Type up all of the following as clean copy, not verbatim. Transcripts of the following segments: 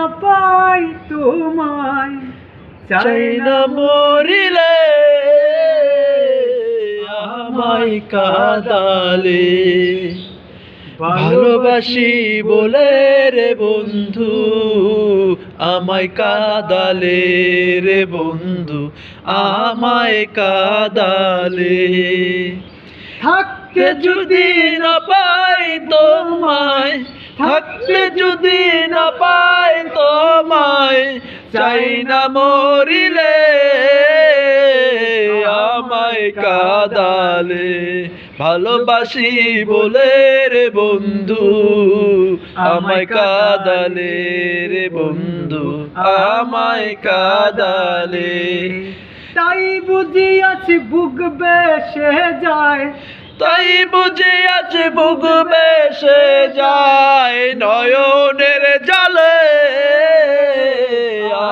না পাই তোমায়, চাই না মরিলে আমায় কাঁদালে। ভালোবাসি বলে রে বন্ধু আমায় কাঁদালে রে বন্ধু আমায় কাঁদালে। থাকতে যদি না পাই তোমায়, থাকতে যদি না পাই তোমায়, চাই না মরিলে আমায় কাঁদালে। ভালোবাসি বলে রে বন্ধু আমায় কাঁদালে রে বন্ধু আমায় কাঁদালে। তাই বুঝি আছি বুক বেসে যায়, তাই বুঝে আছে বুক বেসে যায়, নয়নের জলে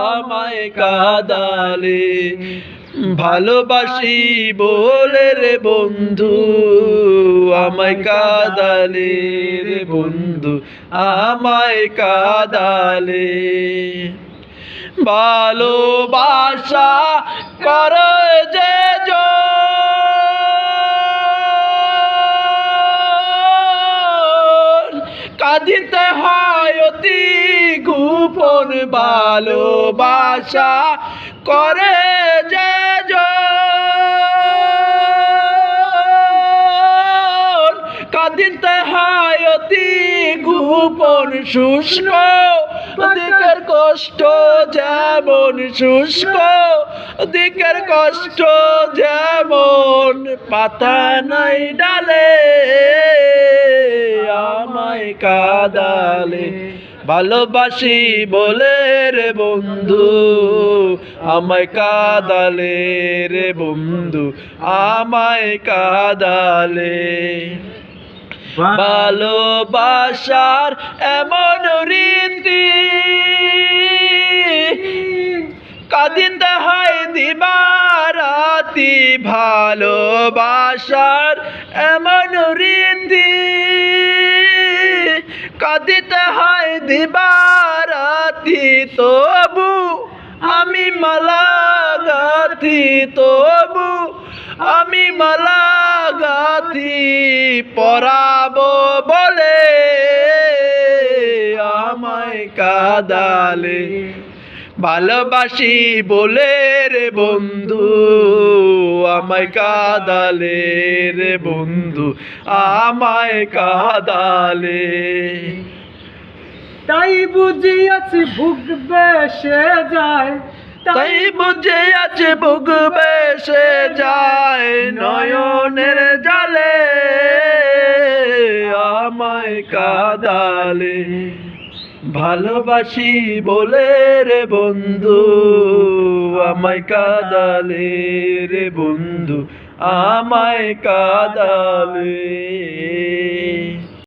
আমায় কাঁদালে। ভালোবাসি বলে রে বন্ধু আমায় কাঁদালে রে বন্ধু আমায় কাঁদালে। ভালোবাসা করে যে কাঁদিতে হয় অতি গোপন। ভালোবাসা করে যে কাঁদিতে হয় অতি গোপন। শুষ্ক দিকের কষ্ট যেমন, শুষ্ক দিকের কষ্ট যেমন, পাতা নাই ডালে আমায় কাঁদালে। ভালোবাসি বলে রে বন্ধু আমায় কাঁদালে রে বন্ধু আমায় কাঁদালে। ভালোবাসার এমন রীতি কাঁদিতে হয় দিবারাতি। ভালোবাসার এমন রীতি কাঁদিতে হয় দিবারাতি। তবু আমি মালা গাঁথি, তবু আমি মালা গাঁথি, পরাবো বলে আমায় কাঁদালে। ভালোবাসি বলে রে বন্ধু আমায় কাঁদালে রে বন্ধু আমায় কাঁদালে। তাই বুঝি আছি বুক বেসে যায়, তাই বুঝে আছে বুক বেসে যায়, নয়নের জলে আমায় কাঁদালে। ভালোবাসি বলে রে বন্ধু আমায় কাঁদালে রে বন্ধু আমায় কাঁদালে।